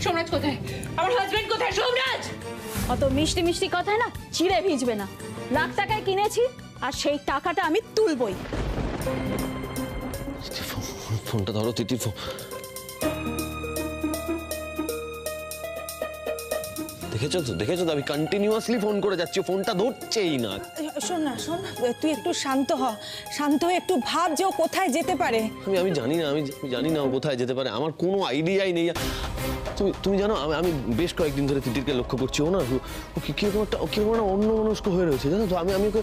সোমরাজ কোথায়? আমার হাজবেন্ড কোথায়? সোমরাজ! অত মিষ্টি মিষ্টি কথায় না চিড়ে ভিজবে না। লাখ টাকায় কিনেছি আর সেই টাকাটা আমি তুলবই। ফোনটা ধরো তিতির। দেখেছো তো আমি কন্টিনিউয়াসলি ফোন করে যাচ্ছি, ফোনটা ধরছেই না। শোন না, শোন, তুই একটু শান্ত হ। শান্ত হয়ে একটু ভাব যে ও কোথায় যেতে পারে। আমি জানি না ও কোথায় যেতে পারে, আমার কোনো আইডিয়াই নেই। তুমি জানো আমি বেশ কয়েকদিন ধরে তিতিরকে লক্ষ্য করছি, ও না ও কিরকম একটা অন্যমনস্ক হয়ে রয়েছে, জানো তো। আমি ওকে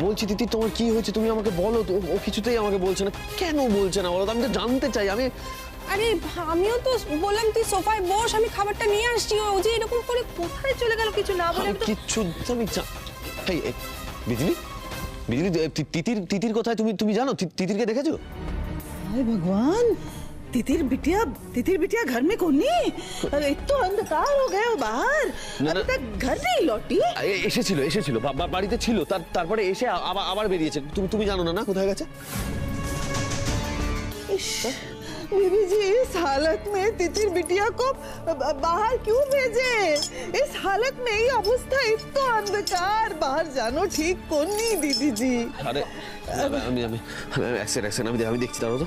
বলছি তিতির তোমার কি হয়েছে, তুমি আমাকে বলো তো। ও কিছুতেই আমাকে বলছে না। কেন বলছে না বলো তো? আমি তো জানতে চাই। আরে আমিও তো বললাম তুই সোফায় বস, আমি খাবারটা নিয়ে আসছি। ও যে এরকম করে কোথায় চলে গেল কিছু না বলে। কিচ্ছু আমি বিজলি তিতির কোথায় তুমি জানো? তিতিরকে দেখেছো? हाय भगवान, तितिर बिटिया घर में कौन नहीं? इतना अंधकार हो गया बाहर, अभी तक घर नहीं लौटी। এসেছিল বাড়িতে ছিল, তারপরে এসে আবার বেরিয়েছে। তুমি জানো না কোথায় গেছে? बीबी जी, इस हालत में तितिर बिटिया को बाहर क्यों भेजे? इस हालत में ही अवस्था, इतना अंधकार, बाहर जानो ठीक कौन नहीं दीदी जी। अरे আমি দেখছি, দাঁড়াও তো।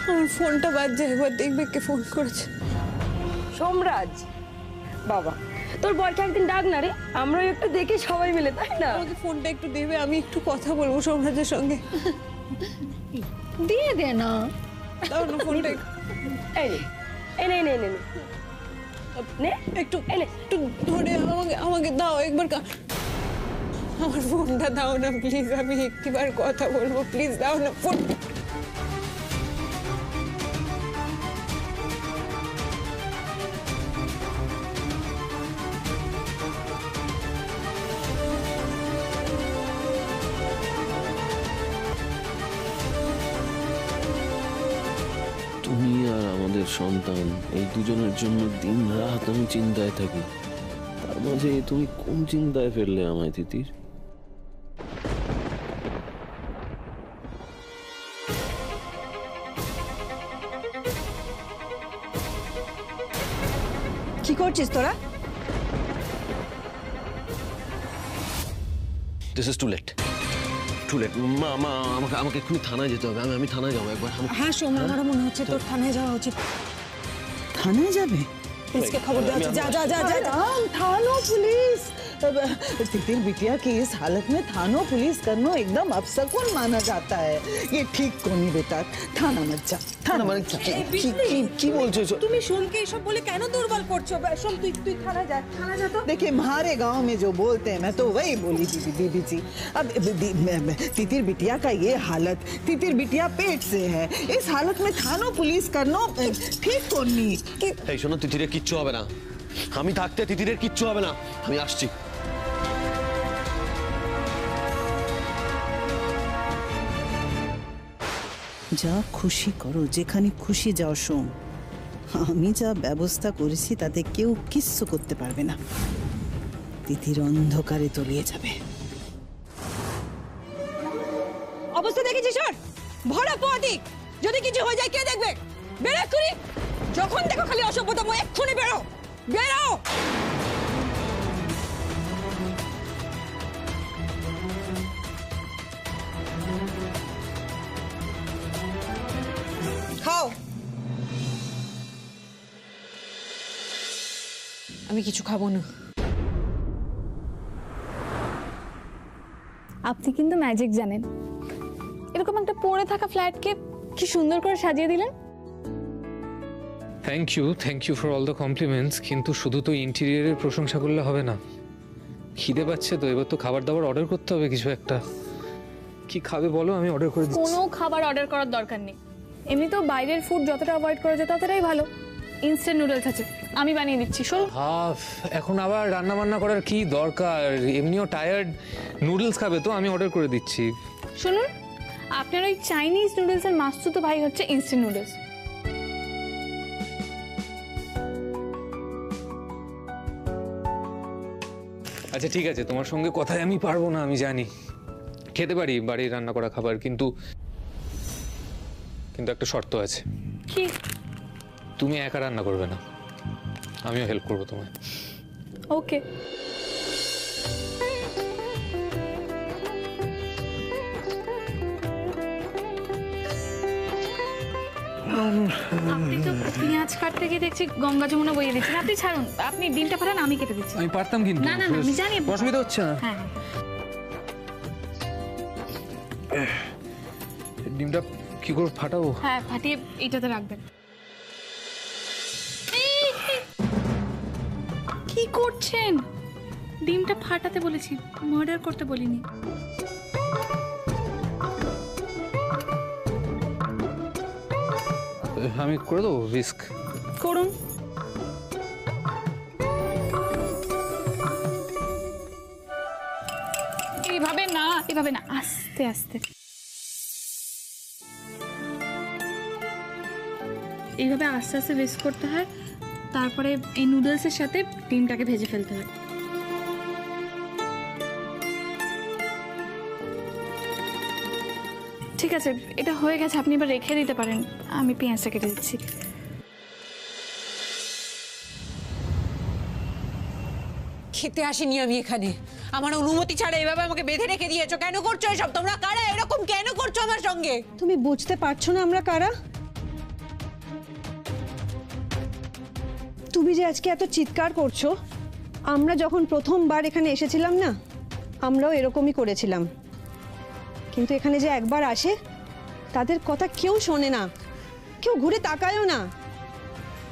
আমার ফোনটা বাজছে, একবার দেখবে কে ফোন করেছে। সোমরাজ বাবা, তোর বরকে একদিন ডাক না রে, আমরাও একটু দেখি সবাই মিলে, তাই না? আমাকে ফোনটা একটু দেবে, আমি একটু কথা বলবো সোমরাজের সঙ্গে। দিয়ে দে না। দাও না ফোনটা। একটু ধরে আমাকে দাও একবার। আমার ফোনটা দাও না প্লিজ, আমি একটিবার কথা বলবো, প্লিজ দাও না ফোন। তুমি আর আমাদের সন্তান, এই দুজনের জন্য দিন রাত আমি চিন্তায় থাকি। তার মাঝে তুমি কোন চিন্তায় ফেললে আমায় তিতির? কি করছিস তোরা? This is too late. মা আমাকে এক্ষুনি থানায় যেতে হবে। আমি থানায় যাবো একবার। হ্যাঁ সোম, আমারও মনে হচ্ছে তোর থানায় যাওয়া উচিত। थाने जाबे? पुलिसके खबर दे। जा। थानो पुलिस, तितिर बिटिया की इस हालत में थानो पुलिस करना एकदम अपशकुन माना जाता है। ये ठीक को नहीं बेटा, थाना मत जा। थाना মানে কি বলছো? তুমি সোমকে এসব বলে কেন দুর্বল করছো? সোম তুই থানা যা তো। देखिए हमारे गांव में जो बोलते हैं मैं तो वही बोली दीदी जी। अब तितिर बिटिया का ये हालत, तितिर बिटिया पेट से है, इस हालत में थानो पुलिस करना ठीक को नहीं। এই শোনো, তিতিরের কিচ্ছু হবে না। আমি থাকতে তিতিরের কিচ্ছু হবে না। আমি আসছি। যা খুশি করো, যেখানে খুশি যাও সোম। আমি যা ব্যবস্থা করেছি তাতে কেউ কিচ্ছু করতে পারবে না। তিতির অন্ধকারে তলিয়ে যাবে। অবস্থা দেখেছিস ওর? ভরা পথিক, যদি কিছু হয়ে যায় কে দেখবে? বেরো এক্ষুনি। যখন দেখো খালি অসভ্যতা, এক্ষুনি বেরো। খাও। আমি কিছু খাবো না। আপনি কিন্তু ম্যাজিক জানেন। এরকম একটা পড়ে থাকা ফ্ল্যাটকে কি সুন্দর করে সাজিয়ে দিলেন। Thank you for all the compliments, কিন্তু শুধু তো ইন্টেরিয়রের প্রশংসা করলে হবে না। খিদে পাচ্ছে তো, এবার তো খাবার দাবার অর্ডার করতে হবে কিছু একটা। কি খাবে বলো, আমি অর্ডার করে দিচ্ছি। কোনো খাবার অর্ডার করার দরকার নেই। এমনিতেও বাইরের ফুড যতটা অ্যাভয়েড করা যায় ততটাই ভালো। ইনস্ট্যান্ট নুডলস আছে, আমি বানিয়ে দিচ্ছি। শোন, এখন আবার রান্না বান্না করার কি দরকার? এমনিও টায়ার্ড, নুডলস খাবে তো, আমি অর্ডার করে দিচ্ছি। শুনুন, আপনার ওই চাইনিজ নুডলসের মাস্তুতো ভাই হচ্ছে ইনস্ট্যান্ট নুডলস। আচ্ছা ঠিক আছে, তোমার সঙ্গে কথায় আমি পারবো না, আমি জানি। খেতে পারি বাড়ির রান্না করা খাবার, কিন্তু কিন্তু একটা শর্ত আছে, কি? তুমি একা রান্না করবে না, আমিও হেল্প করবো তোমায়। ওকে। আপনি তো পেঁয়াজ কাটতে গিয়ে দেখছি গঙ্গা যমুনা বইয়ে দিচ্ছেন। আপনি ছাড়ুন, আপনি ডিমটা ফাটান, আমি কেটে দিচ্ছি। আমি পারতাম কিন্তু। না না না, আমি জানি। অসুবিধা হচ্ছে না। হ্যাঁ ডিমটা কি করে ফাটাবো? হ্যাঁ, ফাটিয়ে এইটাতে রাখবেন। কি করছেন? ডিমটা ফাটাতে বলেছি, মার্ডার করতে বলিনি। আমি করে দেবো, রিস্ক করুন। এইভাবে না, এভাবে না, আস্তে আস্তে। এইভাবে আস্তে আস্তে রিস্ক করতে হয়, তারপরে এই নুডলসের সাথে ডিমটাকে ভেজে ফেলতে হয়। ঠিক আছে, এটা হয়ে গেছে, আপনি এবার রেখে দিতে পারেন। আমি পেঁয়াজটা কেটে দিচ্ছি। খেতে আসিনি আমি এখানে, আমার অনুমতি ছাড়া এভাবে আমাকে বেঁধে রেখে দিয়েছো। কেন করছো এসব? তোমরা কারা? এরকম কেন করছো আমার সঙ্গে? তুমি বুঝতে পারছো না আমরা কারা? তুমি যে আজকে এত চিৎকার করছো, আমরা যখন প্রথমবার এখানে এসেছিলাম না, আমরাও এরকমই করেছিলাম। কিন্তু এখানে যে একবার আসে, তাদের কথা কেউ শোনে না, কেউ ঘুরে তাকায়ও না,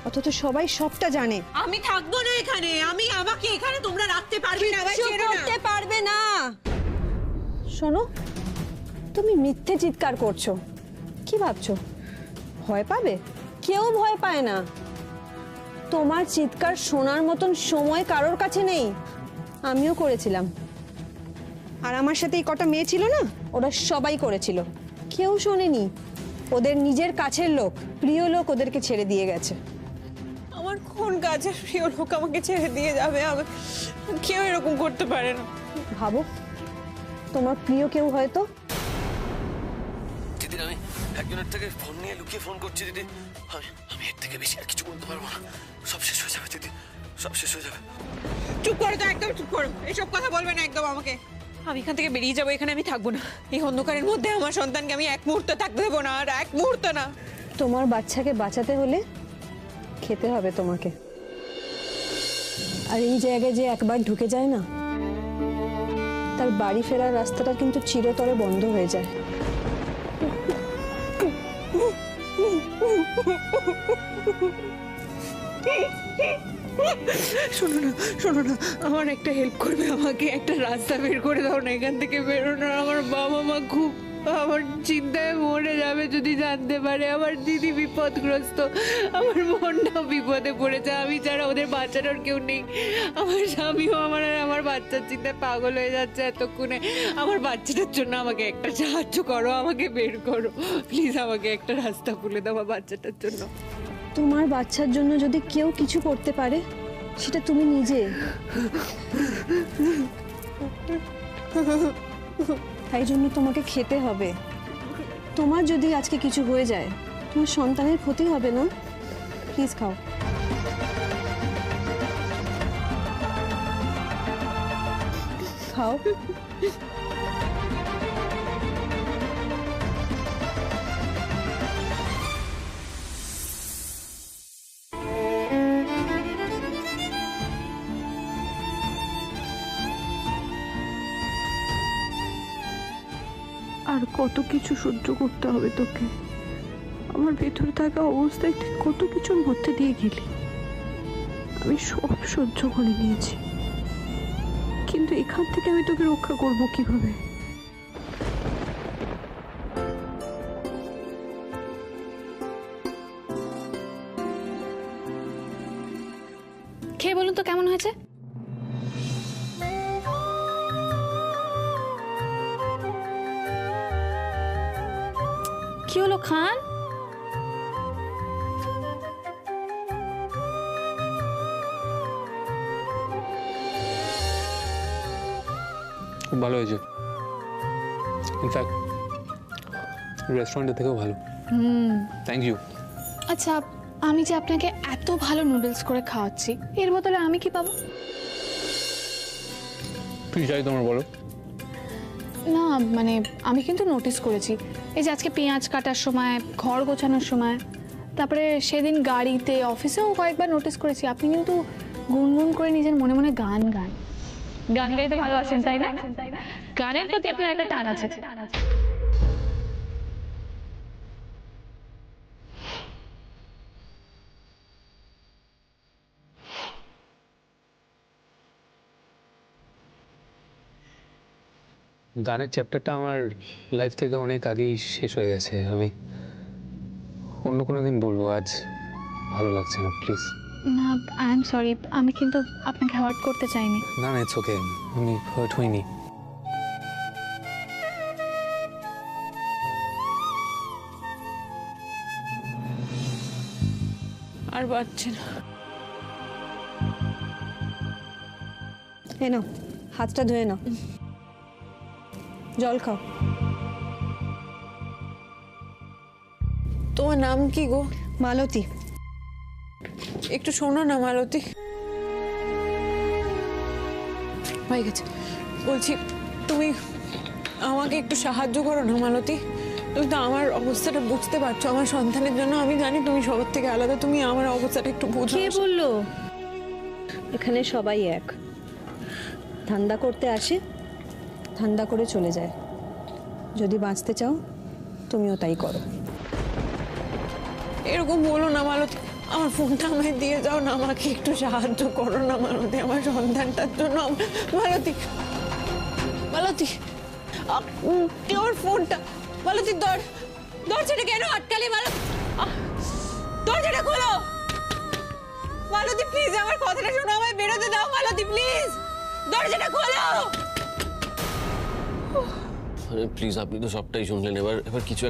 অথচ সবাই সবটা জানে। আমি থাকবো না এখানে, আমাকে এখানে তোমরা রাখতে পারবে না। কিচ্ছু করতে পারবে না। শোনো, তুমি মিথ্যে চিৎকার করছো। কি ভাবছো ভয় পাবে? কেউ ভয় পায় না। তোমার চিৎকার শোনার মতন সময় কারোর কাছে নেই। আমিও করেছিলাম, আর আমার সাথে এই কটা মেয়ে ছিল না, ওরা সবাই করেছিল, কেউ শোনেনি। ওদের নিজের কাছের লোক, প্রিয় লোক ওদেরকে ছেড়ে দিয়ে গেছে। আমার কোন কাজের প্রিয় লোক আমাকে ছেড়ে দিয়ে যাবে? কেউ এরকম করতে পারে না। ভাবো, তোমার প্রিয় কেউ হয়তো। দিদি, আমি একজনের থেকে ফোন নিয়ে লুকিয়ে ফোন করছি দিদি। আমি এর থেকে বেশি আর কিছু বলতে পারবো না। সব শেষ হয়ে যাবে দিদি, সব শেষ হয়ে যাবে। চুপ করো তো, একদম চুপ করো। এসব কথা বলবে না একদম আমাকে। আমি এখান থেকে বেরিয়ে যাবো, এখানে আমি থাকবো না। এই অন্ধকারের মধ্যে আমার সন্তানকে আমি এক মুহূর্ত থাকতে দেবো না, আর এক মুহূর্ত না। তোমার বাচ্চাকে বাঁচাতে হলে খেতে হবে তোমাকে। আর এই জায়গায় যে একবার ঢুকে যায় না, তার বাড়ি ফেরার রাস্তাটা কিন্তু চিরতরে বন্ধ হয়ে যায়। শোনো না, আমার একটা হেল্প করবে? আমাকে একটা রাস্তা বের করে দাও না এখান থেকে বেরোনোর। আমার বাবা মা খুব আমার চিন্তায় মরে যাবে যদি জানতে পারে। আমার দিদি বিপদগ্রস্ত, আমার বোনটাও বিপদে পড়েছে, আমি ছাড়া ওদের বাচ্চাটার কেউ নেই। আমার স্বামীও আমার বাচ্চার চিন্তায় পাগল হয়ে যাচ্ছে এতক্ষণে। আমার বাচ্চাটার জন্য আমাকে একটা সাহায্য করো, আমাকে বের করো প্লিজ। আমাকে একটা রাস্তা খুলে দাও আমার বাচ্চাটার জন্য। তোমার বাচ্চার জন্য যদি কেউ কিছু করতে পারে, সেটা তুমি নিজে। তাই জন্য তোমাকে খেতে হবে। তোমার যদি আজকে কিছু হয়ে যায়, তোমার সন্তানের ক্ষতি হবে না? প্লিজ খাও। খাও। আর কত কিছু সহ্য করতে হবে তোকে? আমার ভেতরে থাকা অবস্থায় তুই কত কিছুর মধ্যে দিয়ে গেলি। আমি সব সহ্য করে নিয়েছি, কিন্তু এখান থেকে আমি তোকে রক্ষা করব কিভাবে? খেয়ে বলুন তো কেমন হয়েছে? কি হলো খান? খুব ভালো হয়েছে। ইনফ্যাক্ট রেস্টুরেন্টের থেকেও ভালো। Thank you. আচ্ছা, আমি যে আপনাকে এত ভালো নুডলস করে খাওয়াচ্ছি, এর বদলে আমি কি পাবো? তুই চাই তোমার বলো। না মানে আমি কিন্তু নোটিস করেছি, এই যে আজকে পেঁয়াজ কাটার সময়, ঘর গোছানোর সময়, তারপরে সেদিন গাড়িতে, অফিসেও কয়েকবার নোটিস করেছি আপনি কিন্তু গুনগুন করে নিজের মনে মনে গান গান। গান গাইতে ভালোবাসেন তাই না? গানের প্রতি আপনার একটা টান আছে। গানের চ্যাপ্টারটা আমার লাইফ থেকে অনেক আগেই শেষ হয়ে গেছে। আমি অন্য কোনো দিন বলবো, আজ ভালো লাগছে না, প্লিজ। না, আই এম সরি, আমি কিন্তু আপনাকে হার্ট করতে চাইনি। না না, ইটস ওকে, আমি হার্ট হইনি। আর বাচ্চা না। এই নাও, হাতটা ধুয়ে নাও, জল খাও। তোমার নাম কি গো? মালতী। একটু শোনো না মালতী। হয়ে গেছে। বলছি তুমি আমাকে একটু সাহায্য করো না মালতী। তুমি তো আমার অবস্থাটা বুঝতে পারছো, আমার সন্তানের জন্য আমি জানি তুমি সবার থেকে আলাদা, তুমি আমার অবস্থাটা একটু বুঝো। কে বললো? এখানে সবাই এক, ধান্দা করতে আসে, ধান্দা করে চলে যায়। যদি বাঁচতে চাও তুমিও তাই করো। এরকম বলো না মালতী, আমার ফোনটা আমায় দিয়ে যাও না, আমাকে একটু সাহায্য করো না মালতী, আমার সন্তানটার জন্য। মালতী, মালতী, ওর ফোনটা। মালতী, দরজাটা কেন আটকালে? মালতী, দরজাটা খোলো। মালতী প্লিজ, আমার কথাটা শোনো, আমায় বেরোতে দাও মালতী প্লিজ, দরজাটা খোলো। আরে প্লিজ, আপনি তো সবটাই শুনলেন, এবার কিছু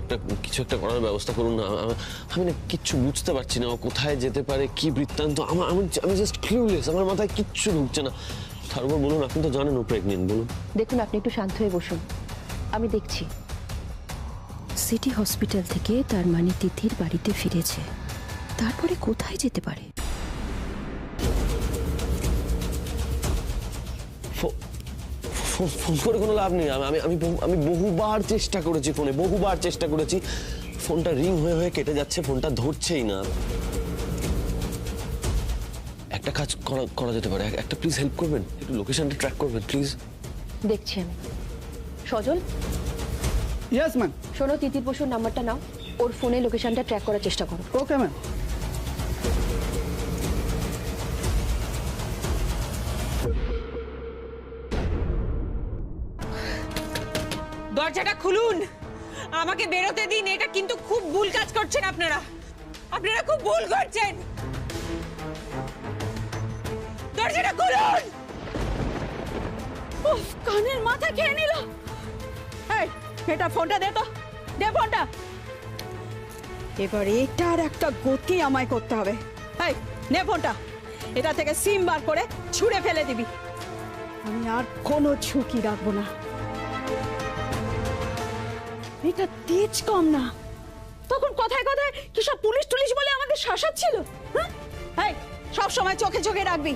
একটা করার ব্যবস্থা করুন না। আমি না কিচ্ছু বুঝতে পারছি না, ও কোথায় যেতে পারে, কি বৃত্তান্ত। আমি জাস্ট ক্লিউলেস, আমার মাথায় কিচ্ছু ঢুকছে না। তারপর বলুন, আপনি তো জানেন ও প্রেগনেন্ট, বলুন। দেখুন, আপনি একটু শান্ত হয়ে বসুন, আমি দেখছি। সিটি হসপিটাল থেকে তার মানে তিথির বাড়িতে ফিরেছে, তারপরে কোথায় যেতে পারে? ফোন করে কোনো লাভ নেই। আমি বহুবার চেষ্টা করেছি, বহুবার চেষ্টা করেছি। ফোনটা রিং হয়ে হয়ে কেটে যাচ্ছে, ফোনটা ধরছেই না। একটা কাজ করা যেতে পারে, একটা প্লিজ হেল্প করবেন, একটু লোকেশনটা ট্র্যাক করবেন প্লিজ। দেখছি আমি। সজল, ইয়েস ম্যাম। শোনো, তিতির বসুর নাম্বারটা নাও, ওর ফোনে লোকেশনটা ট্র্যাক করার চেষ্টা করো। Okay ma'am. দরজাটা খুলুন, আমাকে বেরোতে দিন। এটা কিন্তু খুব ভুল কাজ করছেন আপনারা, আপনারা খুব ভুল করছেন। দরজাটা খুলুন। উফ, কানের মাথা খেয়ে নিল। এই, এটা ফোনটা দে তো, দে ফোনটা। এবার এটার একটা গতি আমায় করতে হবে। এই, নে ফোনটা, এটা থেকে সিম বার করে ছুঁড়ে ফেলে দিবি। আমি আর কোনো ঝুঁকি রাখবো না। এটা তেজ কম না, তখন কথায় কথায় কি সব পুলিশ টুলিশ বলে আমাদের শাসাচ্ছিল। হ্যাঁ, সব সময় চোখে চোখে রাখবি।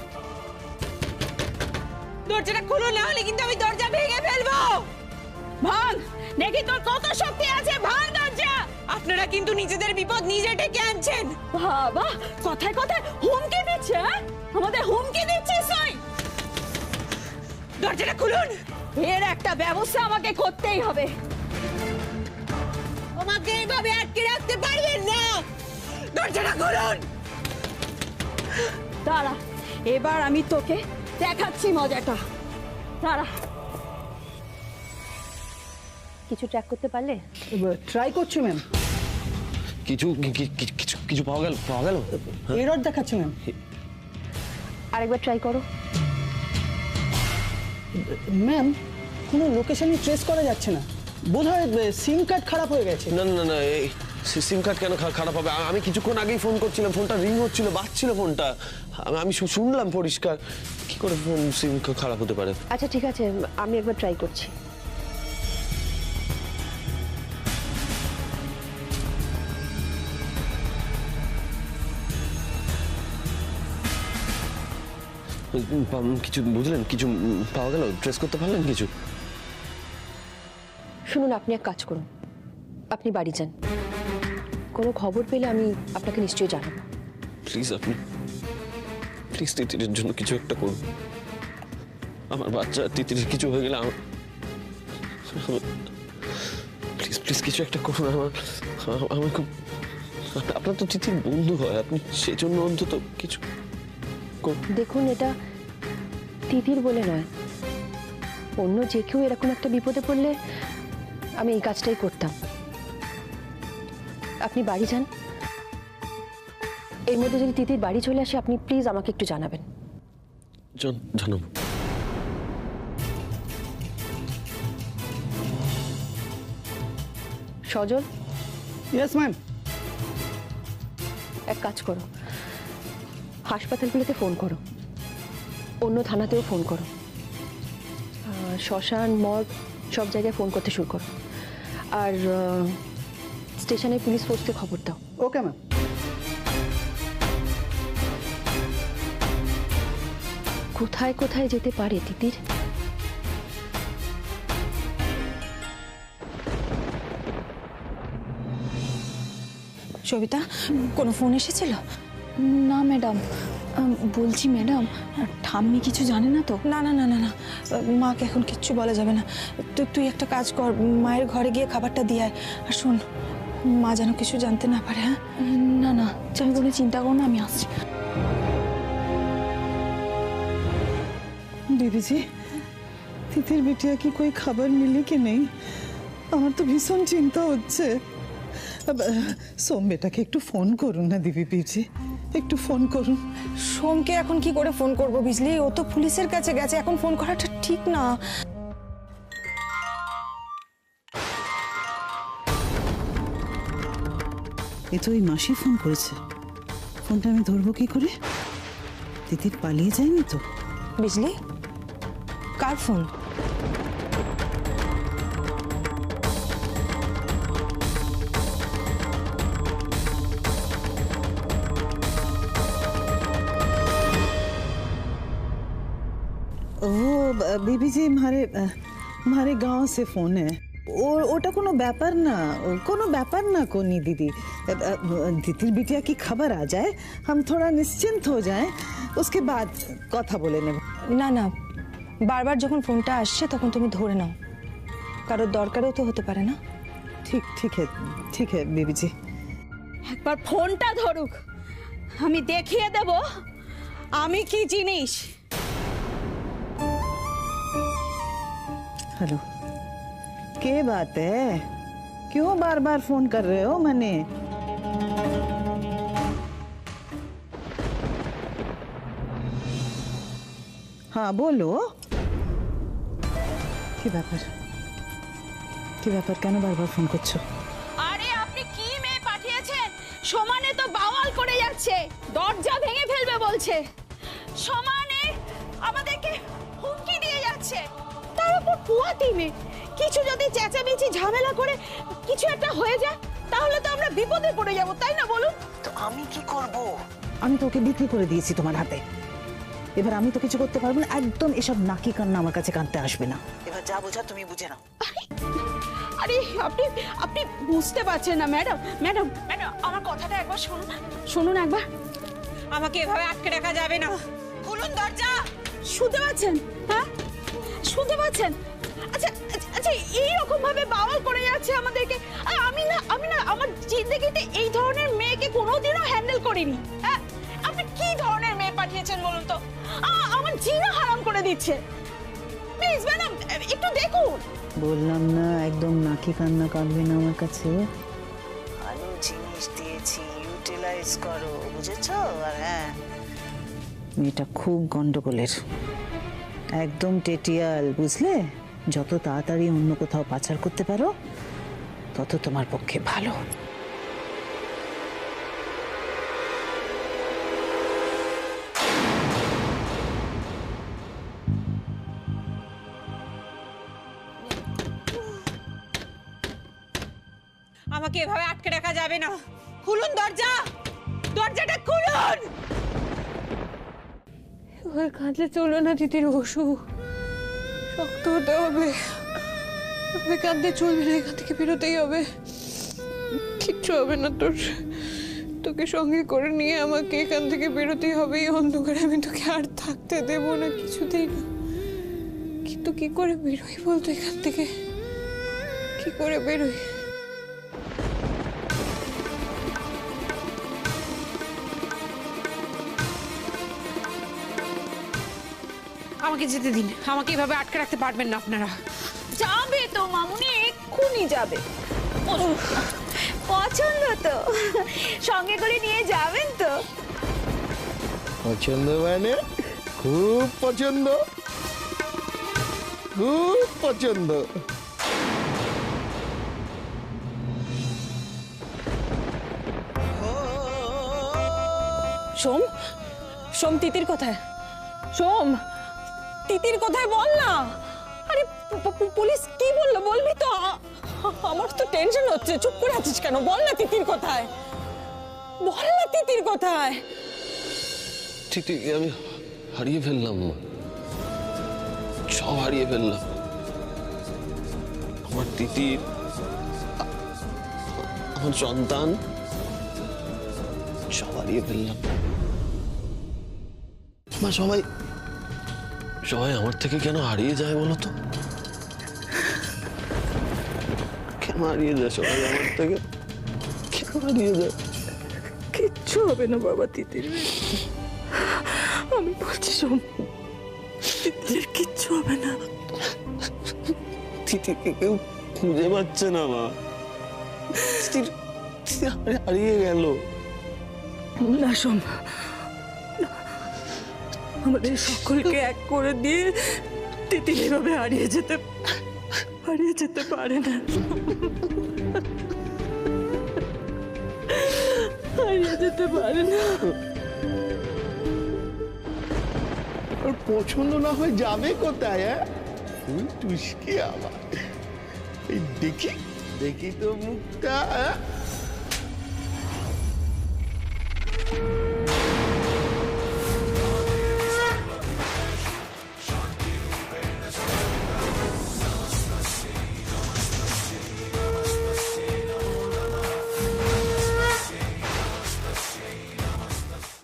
দরজাটা খুলো, না হলে কিন্তু আমি দরজা ভেঙে ফেলবো। ভাঙ, দেখি তোর কত শক্তি আছে, ভাঙ দরজা। আপনারা কিন্তু নিজেদের বিপদ নিজে ডেকে আনছেন। বাবা, কথায় কথায় হুমকি দিচ্ছে, আমাদের হুমকি দিচ্ছিস তুই। দরজাটা খুলুন। এর একটা ব্যবস্থা আমাকে করতেই হবে। আমাকে এইভাবে আটকে রাখতে পারবেন না, দরজাটা খুলুন। দাঁড়া, এবার আমি তোকে দেখাচ্ছি মজাটা। দাঁড়া। কিছু ট্র্যাক করতে পারলে? ট্রাই করছি ম্যাম। কিছু পাওয়া গেল? এরর দেখাচ্ছে ম্যাম। আরেকবার ট্রাই করো। ম্যাম, কোনো লোকেশনই ট্রেস করা যাচ্ছে না, বোধহয় সিম কার্ড খারাপ হয়ে গেছে। না, এই সিম কার্ড কেন খারাপ হবে? আমি কিছুক্ষণ আগেই ফোন করছিলাম, ফোনটা রিং হচ্ছিল, বাজছিল ফোনটা, আমি শুনলাম পরিষ্কার। কি করে ফোন সিম খারাপ হতে পারে? আচ্ছা ঠিক আছে, আমি একবার ট্রাই করছি। কিছু বুঝলেন, কিছু পাওয়া গেল, ট্রেস করতে পারলেন কিছু? শুনুন, আপনি এক কাজ করুন, আপনি বাড়ি যান, কোনো খবর পেলে আমি আপনাকে নিশ্চয়ই জানাবো। প্লিজ আপনি প্লিজ তিতিরের জন্য কিছু একটা করুন। আমার বাচ্চা তিতিরের কিছু হয়ে গেলে প্লিজ প্লিজ কিছু একটা করুন। আমার খুব, আপনার তো তিতির বন্ধু হয়, আপনি সেজন্য অন্তত কিছু করুন। দেখুন, এটা তিতির বলে নয়, অন্য যে কেউ এরকম একটা বিপদে পড়লে আমি এই কাজটাই করতাম। আপনি বাড়ি যান, এর মধ্যে যদি তিতির বাড়ি চলে আসে আপনি প্লিজ আমাকে একটু জানাবেন। জানাবো। সজল, ইয়েস ম্যাম। এক কাজ করো, হাসপাতালগুলোতে ফোন করো, অন্য থানাতেও ফোন করো, শ্মশান, মর্গ সব জায়গায় ফোন করতে শুরু করো, আর স্টেশনের পুলিশ ফোর্সকে খবর দাও। Okay ma'am. কোথায় কোথায় যেতে পারে তিতির? সবিতা, কোনো ফোন এসেছিল? না ম্যাডাম, বলছি ম্যাডাম, ঠাম্মি কিছু জানে না তো? না না না না না, মাকে এখন কিচ্ছু বলা যাবে না। তুই একটা কাজ কর, মায়ের ঘরে গিয়ে খাবারটা দিয়ে আয়। আর শোন, মা যেন কিছু জানতে না পারে। হ্যাঁ? না না, তুমি কোনো চিন্তা করো না, আমি আসছি। बीबी जी, তিতির बिटिया की कोई खबर मिली कि नहीं? আমার তো ভীষণ চিন্তা হচ্ছে। সোম বেটাকে একটু ফোন করুন না দিবি জি, একটু ফোন করুন। সোমকে এখন কি করে ফোন করবো বিজলি? ও তো পুলিশের কাছে গেছে, এখন ফোন করাটা ঠিক না। এ তো ওই মাসি ফোন করেছে, ফোনটা আমি ধরবো কি করে? তিতির পালিয়ে যায়নি তো? বিজলি, কার ফোন? वो बीबी जी हमारे गांव से फोन है। ওটা কোনো ব্যাপার না, কোনো ব্যাপার না কোনি दीदी। তিতির बिटिया की खबर आ जाए, हम थोड़ा निश्चिंत हो जाए, उसके बाद কথা বলে নেব। না না, বারবার যখন ফোনটা আসছে তখন তুমি ধরে নাও, কারোর দরকারও তো হতে পারে না। ঠিক है बीबी जी। একবার ফোনটা ধরুক, আমি দেখিয়ে দেব আমি কি জিনিস। हेलो, क्या बात है? क्यों बार बार फोन कर रहे हो? मैंने हाँ बोलो, কি ব্যাপার কেন বারবার ফোন করছো? আরে আপনি কি মেয়ে পাঠিয়েছেন? সমানে তো বাওয়াল করে যাচ্ছে, দরজা ভেঙে ফেলবে বলছে, সমানে আমাদেরকে হুমকি দিয়ে যাচ্ছে, তার উপর পুয়াতি মেয়ে। কিছু যদি চেঁচামেচি ঝামেলা করে কিছু একটা হয়ে যায় তাহলে তো আমরা বিপদে পড়ে যাব, তাই না বলুন? তো আমি কি করব? আমি তোকে বিক্রি করে দিয়েছি তোমার হাতে, এবার আমি তো কিছু করতে পারবো না। একদম এসব নাকি কান্না আমার কাছে কাঁদতে আসবে না। এবার যা বোঝা তুমি বুঝে নাও। আরে আপনি বুঝতে পারছেন না ম্যাডাম। ম্যাডাম আমার কথাটা একবার শুনুন একবার। আমাকে এভাবে আটকে রাখা যাবে না, খুলুন দরজা। শুনতে পাচ্ছেন? হ্যাঁ শুনতে পাচ্ছেন? আচ্ছা আচ্ছা, এইরকম ভাবে বাওয়াল করে যাচ্ছে আমাদেরকে। আমি না আমার জিন্দেগিতে এই ধরনের মেয়েকে কোনোদিনও হ্যান্ডেল করিনি। হ্যাঁ, আপনি কি ধরনের মেয়ে পাঠিয়েছেন বলুন তো? আমার জিনা হারাম করে দিচ্ছে। প্লিজ ম্যাডাম একটু দেখুন। বললাম না একদম নাকি কান্না কাঁদবে না আমার কাছে। ভালো জিনিস দিয়েছি, ইউটিলাইজ করো, বুঝেছো? আর হ্যাঁ, মেয়েটা খুব গন্ডগোলের, একদম টেটিয়াল, বুঝলে? যত তাড়াতাড়ি অন্য কোথাও পাচার করতে পারো তত তোমার পক্ষে ভালো। আমাকে এভাবে আটকে রাখা যাবে না, খুলুন দরজাটা খুলুন। এভাবে কাঁদলে চলবে না তিতির বসু, শক্ত হতে হবে। এভাবে কাঁদলে চলবে না, এখান থেকে বেরোতেই হবে। কিচ্ছু হবে না তোর, তোকে সঙ্গে করে নিয়ে আমাকে এখান থেকে বেরোতেই হবে। এই অন্ধকারে আমি তোকে আর থাকতে দেবো না, কিছুতেই না। কিন্তু কি করে বেরোই বলতো এখান থেকে, কি করে বেরোই? আমাকে যেতে দিন, আমাকে এভাবে আটকে রাখতে পারবেন না আপনারা। যাবে তো মামুনি, এক্ষুনি যাবে। পছন্দ তো, সঙ্গে করে নিয়ে যাবেন তো? পছন্দ মানে খুব পছন্দ, খুব পছন্দ। সোম, সোম তিতির কোথায়? সোম, তিতির কোথায় বল না। আরে পুলিশ কি বললো বলবি তো? আমার তো টেনশন হচ্ছে, চুপ করে আছিস কেন? বল না তিতির কোথায়, বল না তিতির কোথায়। ঠিক ঠিক, আমি হারিয়ে ফেললাম, সব হারিয়ে ফেললাম। আমার তিতির, আমার সন্তান, সব হারিয়ে ফেললাম। মা, সবাই সবাই আমার থেকে কেন হারিয়ে যায় বলো তো? কেন হারিয়ে যায় সবাই আমার থেকে? কেন হারিয়ে যায়? কিচ্ছু হবে না বাবা তিতির, আমি বলছি শোন, তিতির কিচ্ছু হবে না। তিতিকে কেউ খুঁজে পাচ্ছে না মা, তিতির হারিয়ে গেল। না শোন, আমাদের সকলকে এক করে দিয়ে তিতির এভাবে হারিয়ে যেতে পারে না, হারিয়ে যেতে পারে না। ওর পছন্দ না হয়ে যাবে কোথায়? ফুল টুসকি আবার, এই দেখি দেখি তো মুখটা।